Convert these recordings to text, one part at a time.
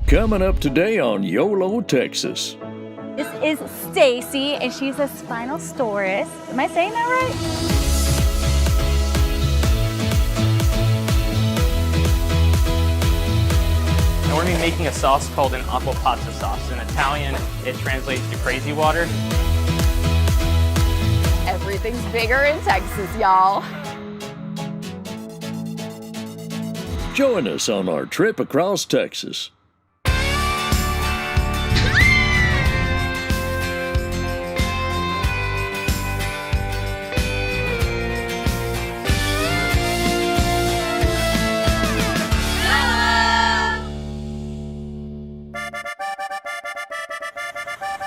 Coming up today on YOLO, Texas. This is Stacy, and she's a Spinosaurus. Am I saying that right? And we're going to be making a sauce called an aqua pasta sauce. In Italian, it translates to crazy water. Everything's bigger in Texas, y'all. Join us on our trip across Texas.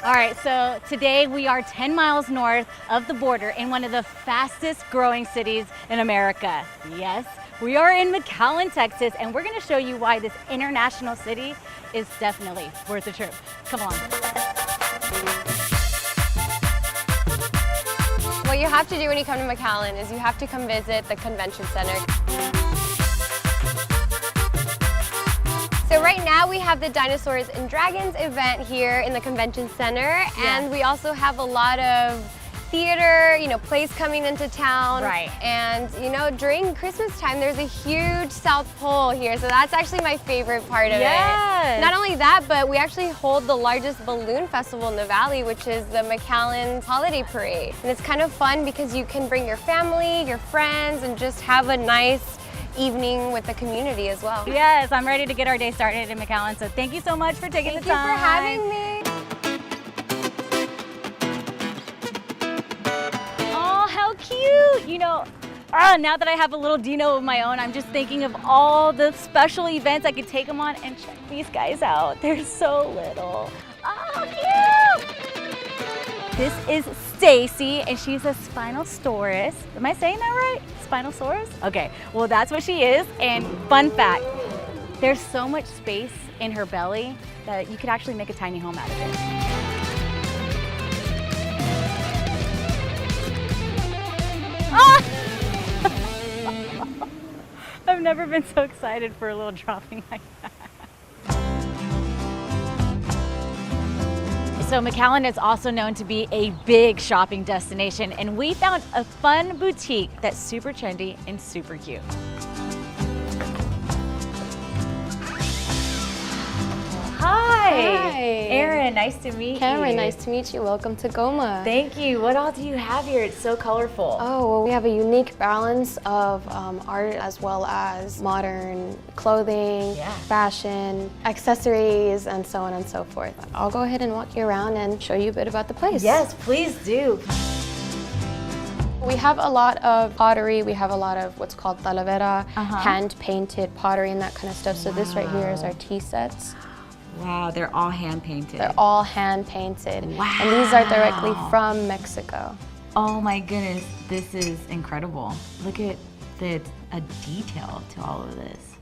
All right, so today we are 10 miles north of the border in one of the fastest growing cities in America. Yes, we are in McAllen, Texas, and we're gonna show you why this international city is definitely worth a trip. Come on. What you have to do when you come to McAllen is you have to come visit the convention center. So right now we have the Dinosaurs and Dragons event here in the convention center, and we also have a lot of theater, plays coming into town. Right. And during Christmas time there's a huge South Pole here, so that's actually my favorite part of it. Not only that, but we actually hold the largest balloon festival in the valley, which is the McAllen Holiday Parade. And it's kind of fun because you can bring your family, your friends, and just have a nice evening with the community as well. Yes, I'm ready to get our day started in McAllen, so thank you so much for taking the time. Thank you for having me. Oh, how cute! Now that I have a little Dino of my own, I'm just thinking of all the special events I could take them on, and check these guys out. They're so little. Oh, how cute! This is Stacy, and she's a Spinosaurus. Am I saying that right? Spinosaurus? Okay, well that's what she is, and fun fact, there's so much space in her belly that you could actually make a tiny home out of it. Ah! I've never been so excited for a little dropping like that. So McAllen is also known to be a big shopping destination, and we found a fun boutique that's super trendy and super cute. Hi! Erin, nice to meet you. Cameron, nice to meet you. Welcome to Goma. Thank you. What all do you have here? It's so colorful. Oh, well, we have a unique balance of art as well as modern clothing, fashion, accessories, and so on and so forth. I'll go ahead and walk you around and show you a bit about the place. Yes, please do. We have a lot of pottery. We have a lot of what's called talavera, hand-painted pottery and that kind of stuff. So this right here is our tea sets. Wow, they're all hand-painted. They're all hand-painted. Wow. And these are directly from Mexico. Oh my goodness, this is incredible. Look at the detail to all of this.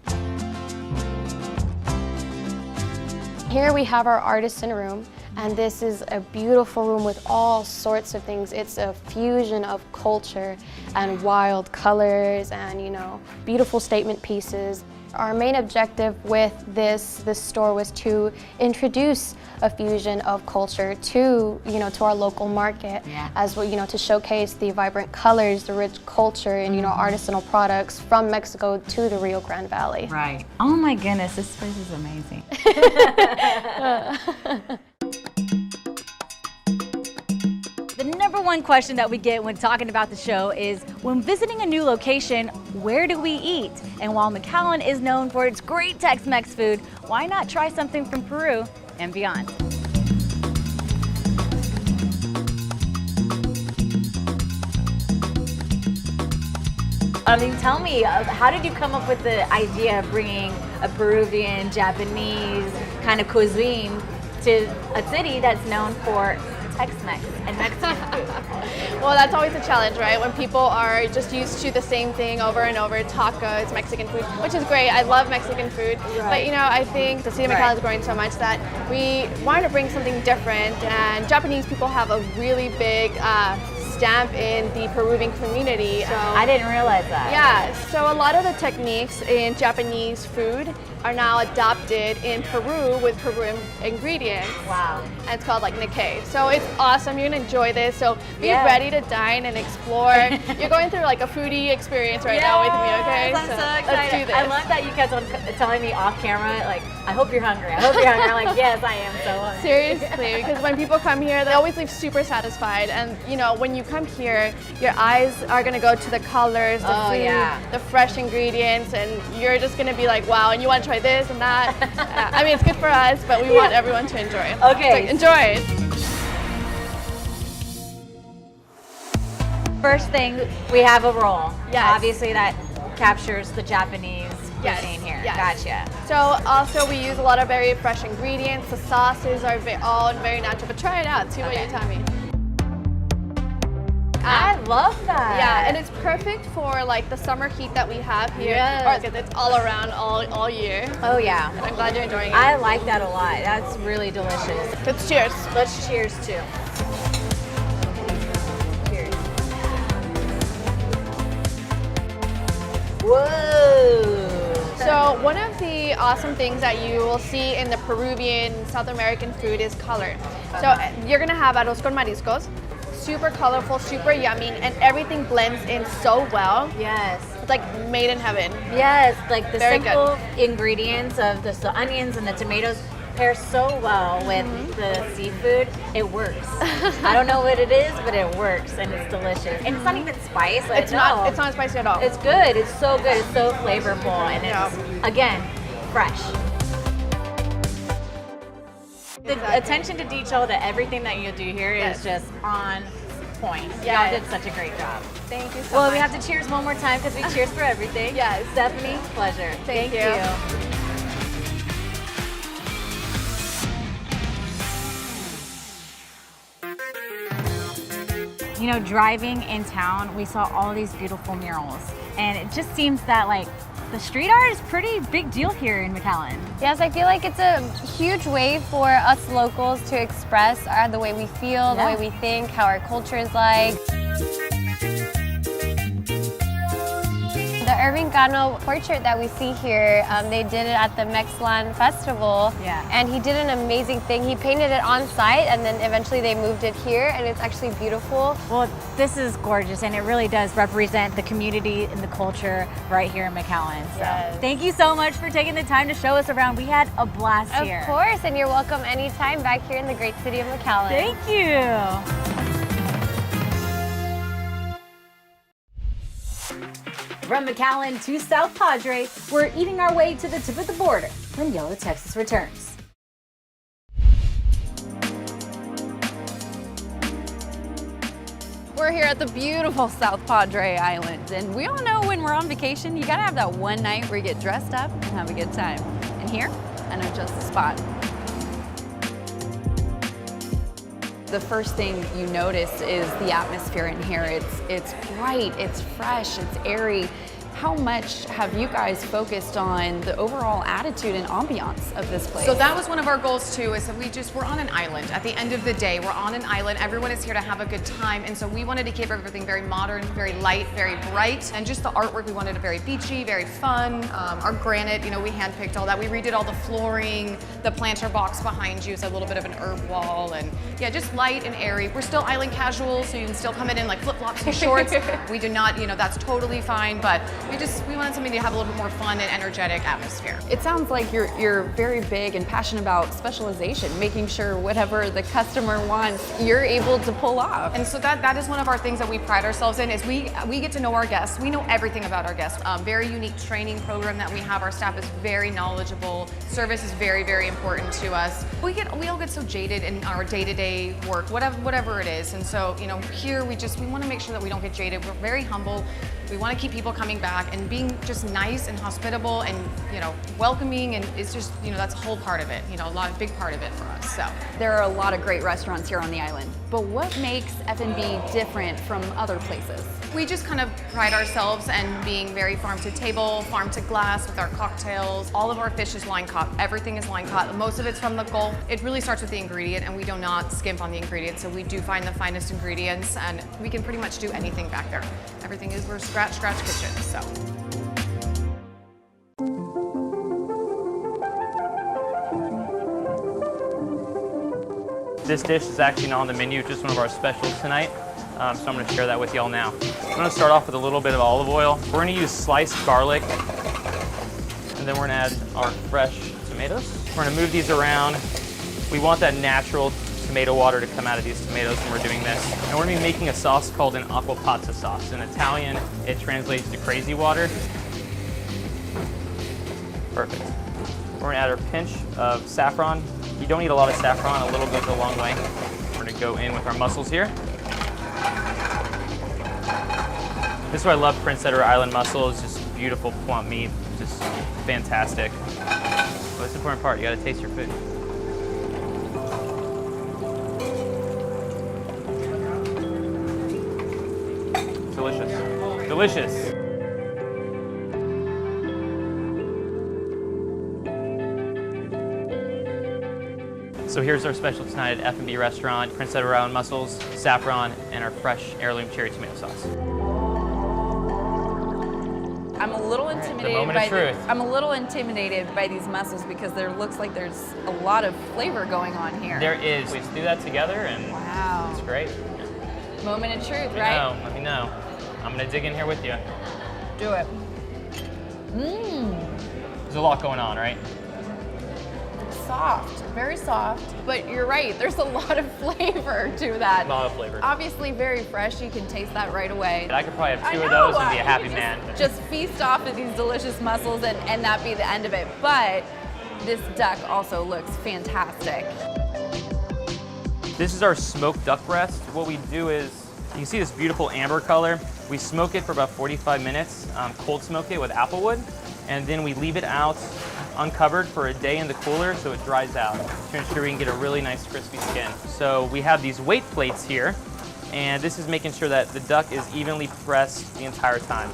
Here we have our artisan room, and this is a beautiful room with all sorts of things. It's a fusion of culture and wild colors and, beautiful statement pieces. Our main objective with this store was to introduce a fusion of culture to, to our local market, as well, to showcase the vibrant colors, the rich culture, and artisanal products from Mexico to the Rio Grande Valley. Right. Oh my goodness, this place is amazing. The number one question that we get when talking about the show is, when visiting a new location, where do we eat? And while McAllen is known for its great Tex-Mex food, why not try something from Peru and beyond? Tell me, how did you come up with the idea of bringing a Peruvian, Japanese kind of cuisine to a city that's known for Tex-Mex and Mexican food? Well, that's always a challenge, right? When people are just used to the same thing over and over, tacos, Mexican food, which is great. I love Mexican food. But I think the city of McAllen is growing so much that we wanted to bring something different, and Japanese people have a really big stamp in the Peruvian community. I didn't realize that. Yeah, so a lot of the techniques in Japanese food are now adopted in Peru with Peruvian ingredients. Wow. And it's called like Nikkei. So it's awesome. You're gonna enjoy this. So be Yeah. ready to dine and explore. You're going through like a foodie experience right now with me, okay? I'm so excited. Let's do this. I love that you kept on telling me off camera, like, I hope you're hungry. I hope you're hungry. I'm like, yes, I am so hungry. Seriously, because when people come here, they always leave super satisfied. And you know, when you come here, your eyes are gonna go to the colors, the food, the fresh ingredients, and you're just gonna be like, wow, and you wanna try this and that. I mean, it's good for us, but we want everyone to enjoy it. Okay. So enjoy it. First thing, we have a roll. Yes. Obviously that captures the Japanese cuisine here. Yes. Gotcha. So also we use a lot of very fresh ingredients. The sauces are all very natural, but try it out. See what you tell me. I love that. Yeah, and it's perfect for like the summer heat that we have here. Yes. Because it's all around all year. Oh yeah. And I'm glad you're enjoying it. I like that a lot. That's really delicious. Let's cheers. Let's cheers too. Cheers. Whoa. So one of the awesome things that you will see in the Peruvian, South American food is color. So you're gonna have arroz con mariscos, super colorful, super yummy, and everything blends in so well. Yes. It's like made in heaven. Yes, like the Very simple ingredients of the onions and the tomatoes pair so well with the seafood. It works. I don't know what it is, but it works and it's delicious. And it's not even spice. It's not spicy at all. It's good. It's so good. It's so flavorful, and it's again fresh. The attention to detail to everything that you do here is just on point. Yeah. Y'all did such a great job. Thank you so Well, much. we have to cheers one more time because we cheers for everything. Yes. Stephanie, pleasure. Thank you. You know, driving in town, we saw all these beautiful murals, and it just seems that like the street art is pretty big deal here in McAllen. Yes, I feel like it's a huge way for us locals to express the way we feel, the way we think, how our culture is like. The Irving Cano portrait that we see here, they did it at the Mexlan Festival. Yeah. And he did an amazing thing. He painted it on site, and then eventually they moved it here, and it's actually beautiful. Well, this is gorgeous, and it really does represent the community and the culture right here in McAllen. So thank you so much for taking the time to show us around. We had a blast here. Of course, and you're welcome anytime back here in the great city of McAllen. Thank you. From McAllen to South Padre, we're eating our way to the tip of the border when YOLO Texas returns. We're here at the beautiful South Padre Island, and we all know when we're on vacation, you gotta have that one night where you get dressed up and have a good time. And here, I know just the spot. The first thing you notice is the atmosphere in here. It's bright, it's fresh, it's airy. How much have you guys focused on the overall attitude and ambiance of this place? So that was one of our goals too, is that we're on an island. At the end of the day, we're on an island. Everyone is here to have a good time. And so we wanted to keep everything very modern, very light, very bright. And just the artwork, we wanted it very beachy, very fun. Our granite, you know, we handpicked all that. We redid all the flooring. The planter box behind you is a little bit of an herb wall. And yeah, just light and airy. We're still island casual, so you can still come in like flip-flops and shorts. We do not, you know, that's totally fine. But we wanted something to have a little bit more fun and energetic atmosphere. It sounds like you're very big and passionate about specialization, making sure whatever the customer wants, you're able to pull off. And so that is one of our things that we pride ourselves in, is we get to know our guests. We know everything about our guests. Very unique training program that we have. Our staff is very knowledgeable. Service is very, very important to us. We all get so jaded in our day-to-day work, whatever it is. And so, you know, here we want to make sure that we don't get jaded. We're very humble. We want to keep people coming back and being just nice and hospitable and, you know, welcoming, and it's just, you know, that's a whole part of it, you know, big part of it for us. So there are a lot of great restaurants here on the island, but what makes F&B different from other places? We just kind of pride ourselves in being very farm to table, farm to glass with our cocktails. All of our fish is line caught. Everything is line caught. Most of it's from the Gulf. It really starts with the ingredient, and we do not skimp on the ingredients. So we do find the finest ingredients, and we can pretty much do anything back there. Everything is, we're scratch kitchen, so. This dish is actually not on the menu, it's just one of our specials tonight. So I'm gonna share that with y'all now. I'm gonna start off with a little bit of olive oil. We're gonna use sliced garlic, and then we're gonna add our fresh tomatoes. We're gonna move these around. We want that natural tomato water to come out of these tomatoes when we're doing this. And we're gonna be making a sauce called an aqua pazza sauce. In Italian, it translates to crazy water. Perfect. We're gonna add our pinch of saffron. You don't need a lot of saffron, a little goes a long way. We're gonna go in with our mussels here. This is why I love Prince Edward Island mussel. It's just beautiful plump meat, just fantastic. But it's the important part, you gotta taste your food. Delicious, delicious. So here's our special tonight at F&B restaurant, Prince Edward Island mussels, saffron, and our fresh heirloom cherry tomato sauce. I'm a little intimidated I'm a little intimidated by these mussels because there looks like there's a lot of flavor going on here. There is. Let's do that together, and wow, it's great. Moment of truth, right? Let me know. I'm gonna dig in here with you. Do it. Mmm. There's a lot going on, right? Soft, very soft, but you're right, there's a lot of flavor to that. A lot of flavor. Obviously very fresh, you can taste that right away. I could probably have two of those and be a happy man. Just feast off of these delicious mussels and that be the end of it. But this duck also looks fantastic. This is our smoked duck breast. What we do is, you can see this beautiful amber color. We smoke it for about 45 minutes, cold smoke it with applewood, and then we leave it out uncovered for a day in the cooler so it dries out to ensure we can get a really nice crispy skin. So we have these weight plates here, and this is making sure that the duck is evenly pressed the entire time.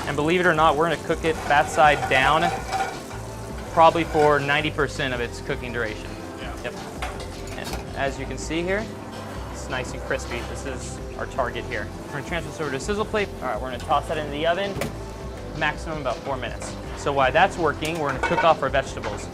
And believe it or not, we're gonna cook it fat side down probably for 90% of its cooking duration. Yeah. Yep. And as you can see here, it's nice and crispy. This is our target here. We're gonna transfer this over to a sizzle plate. All right, we're gonna toss that into the oven, maximum about 4 minutes. So while that's working, we're gonna cook off our vegetables.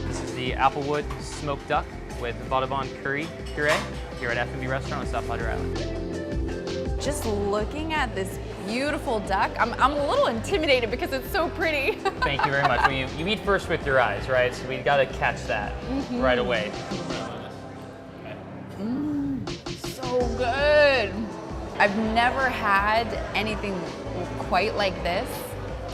This is the applewood smoked duck with Vaudevin curry puree here at F&B restaurant on South Padre Island. Just looking at this beautiful duck, I'm a little intimidated because it's so pretty. Thank you very much. Well, you eat first with your eyes, right? So we gotta catch that right away. So good. I've never had anything quite like this,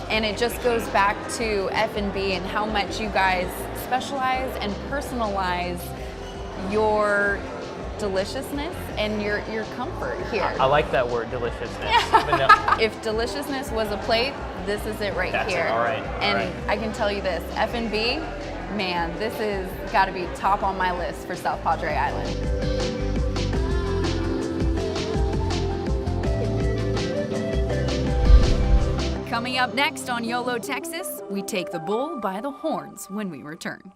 and it just goes back to F&B and how much you guys specialize and personalize your deliciousness and your comfort here. I like that word, deliciousness. Yeah. If deliciousness was a plate, this is it right That's here. It. All right. And all right. I can tell you this, F&B, man, this is got to be top on my list for South Padre Island. Coming up next on YOLO Texas, we take the bull by the horns when we return.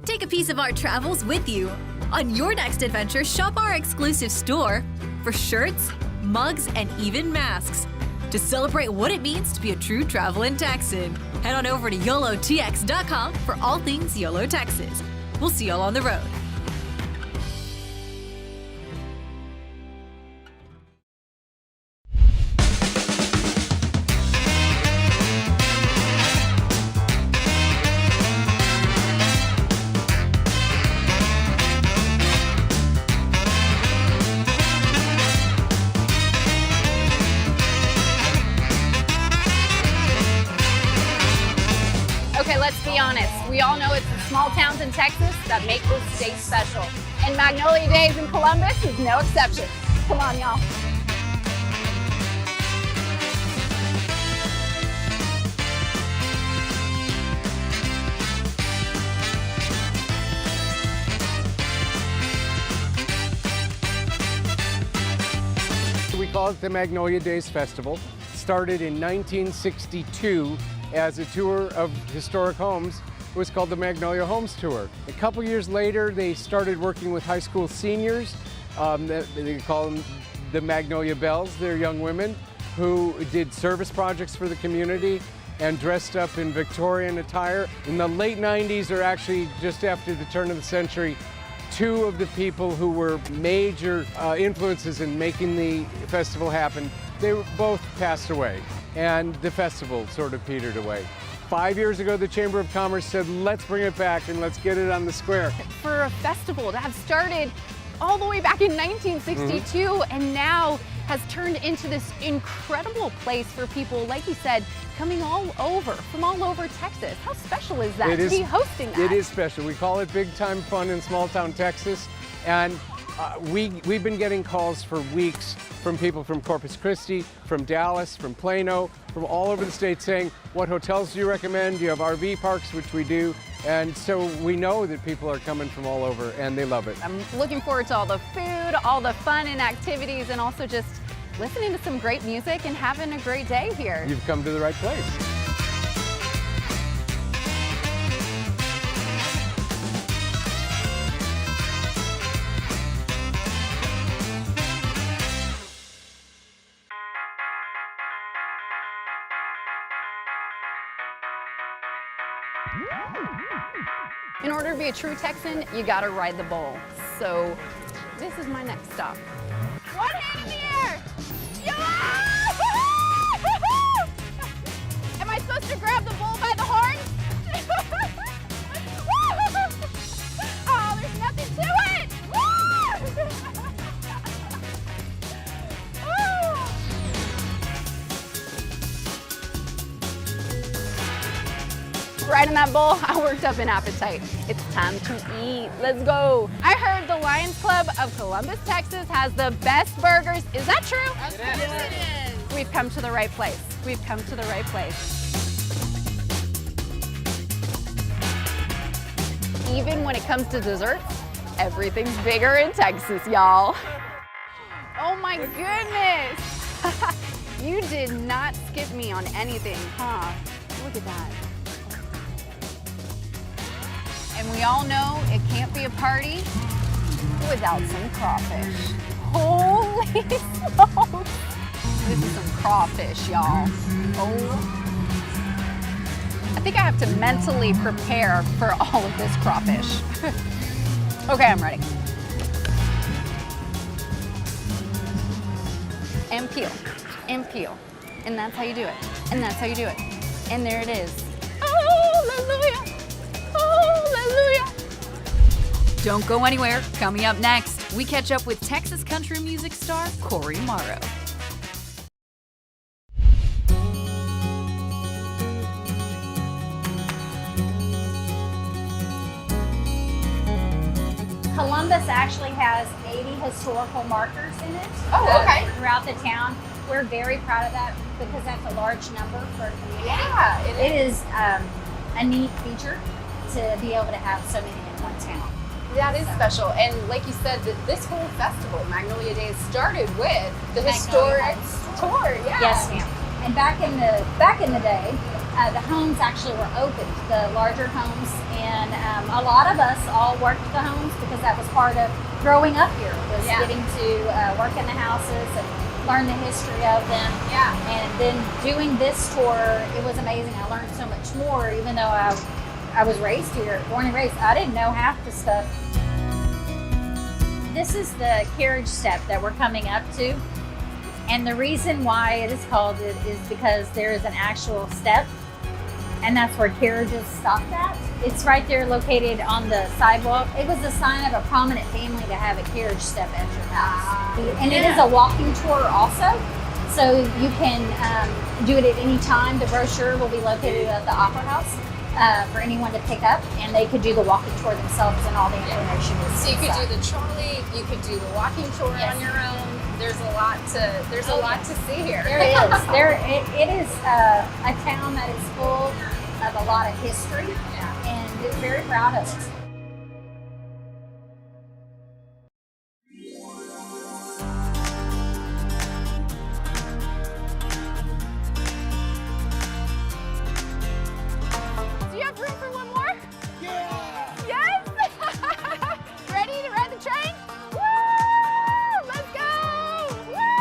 Take a piece of our travels with you. On your next adventure, shop our exclusive store for shirts, mugs, and even masks. To celebrate what it means to be a true traveling Texan, head on over to YOLOTX.com for all things YOLO Texas. We'll see y'all on the road. Okay, let's be honest. We all know it's the small towns in Texas that make this state special. And Magnolia Days in Columbus is no exception. Come on, y'all. We call it the Magnolia Days Festival. It started in 1962 as a tour of historic homes. It was called the Magnolia Homes Tour. A couple years later, they started working with high school seniors. They call them the Magnolia Belles. They're young women who did service projects for the community and dressed up in Victorian attire. In the late 90s, or actually just after the turn of the century, two of the people who were major influences in making the festival happen, they both passed away, and the festival sort of petered away. 5 years ago, the Chamber of Commerce said, let's bring it back and let's get it on the square. For a festival to have started all the way back in 1962 and now has turned into this incredible place for people, like you said, coming from all over Texas. How special is that to be hosting that? It is special. We call it big time fun in small town Texas. And we've been getting calls for weeks from people from Corpus Christi, from Dallas, from Plano, from all over the state saying, what hotels do you recommend? Do you have RV parks, which we do? And so we know that people are coming from all over and they love it. I'm looking forward to all the food, all the fun and activities, and also just listening to some great music and having a great day here. You've come to the right place. In order to be a true Texan, you gotta ride the bull. So this is my next stop. One hand in the air! Yeah! Am I supposed to grab the bull by the horn? Oh, there's nothing to it! Riding that bull, I worked up an appetite. It's time to eat. Let's go. I heard the Lions Club of Columbus, Texas has the best burgers. Is that true? Yes, it is. We've come to the right place. We've come to the right place. Even when it comes to desserts, everything's bigger in Texas, y'all. Oh my goodness. You did not skip me on anything, huh? Look at that. And we all know it can't be a party without some crawfish. Holy smokes! This is some crawfish, y'all. Oh. I think I have to mentally prepare for all of this crawfish. Okay, I'm ready. And peel, and peel. And that's how you do it. And that's how you do it. And there it is. Hallelujah! Hallelujah! Don't go anywhere. Coming up next, we catch up with Texas country music star Corey Morrow. Columbus actually has 80 historical markers in it. Oh, okay. Throughout the town. We're very proud of that because that's a large number for a community. Yeah, it is a neat feature to be able to have so many in one town. That is special. And like you said, this whole festival, Magnolia Days, started with the historic tour. Yeah. Yes, ma'am. And back in the day, the homes actually were opened, the larger homes, and a lot of us all worked the homes because that was part of growing up here, was getting to work in the houses and learn the history of them. Yeah. And then doing this tour, it was amazing. I learned so much more, even though I was raised here, born and raised. I didn't know half the stuff. This is the carriage step that we're coming up to. And the reason why it is called it is because there is an actual step, and that's where carriages stopped at. It's right there located on the sidewalk. It was a sign of a prominent family to have a carriage step at your house. And it is a walking tour also. So you can do it at any time. The brochure will be located at the Opera House for anyone to pick up, and they could do the walking tour themselves, and all the information is So you could inside. do the trolley, you could do the walking tour on your own. There's a lot to see here. There is. It is a town that is full of a lot of history, and it's very proud of it. Do you have room for one more? Yeah! Yes? Ready to ride the train? Woo! Let's go! Woo!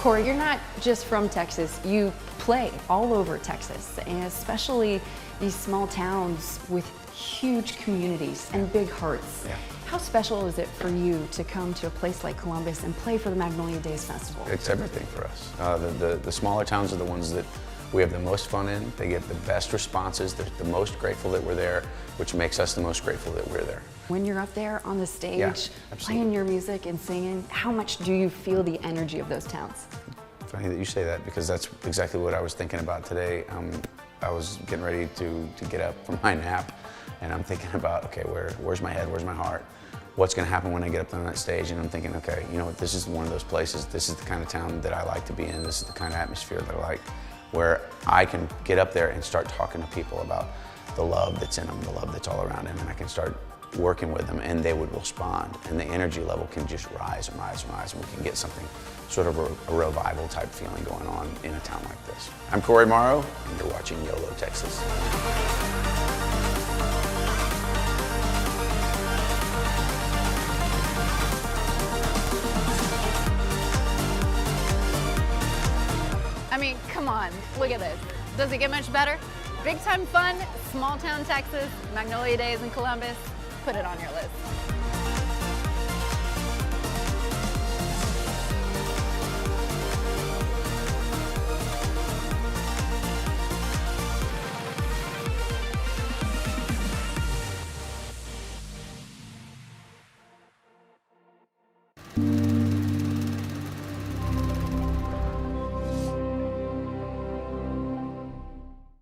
Corey, you're not just from Texas. You play all over Texas, and especially these small towns with huge communities and big hearts. Yeah. How special is it for you to come to a place like Columbus and play for the Magnolia Days Festival? It's everything for us. The smaller towns are the ones that we have the most fun in. They get the best responses. They're the most grateful that we're there, which makes us the most grateful that we're there. When you're up there on the stage, absolutely. playing your music and singing, how much do you feel the energy of those towns? Funny that you say that, because that's exactly what I was thinking about today. I was getting ready to get up from my nap, and I'm thinking about, okay, where's my head, where's my heart? What's gonna happen when I get up on that stage? And I'm thinking, okay, you know what, this is one of those places, this is the kind of town that I like to be in, this is the kind of atmosphere that I like, where I can get up there and start talking to people about the love that's in them, the love that's all around them, and I can start working with them, and they would respond, and the energy level can just rise and rise and rise, and we can get something, sort of a revival type feeling going on in a town like this. I'm Corey Morrow, and you're watching YOLO Texas. I mean, come on, look at this. Does it get much better? Big time fun, small town Texas, Magnolia Days in Columbus. Put it on your list.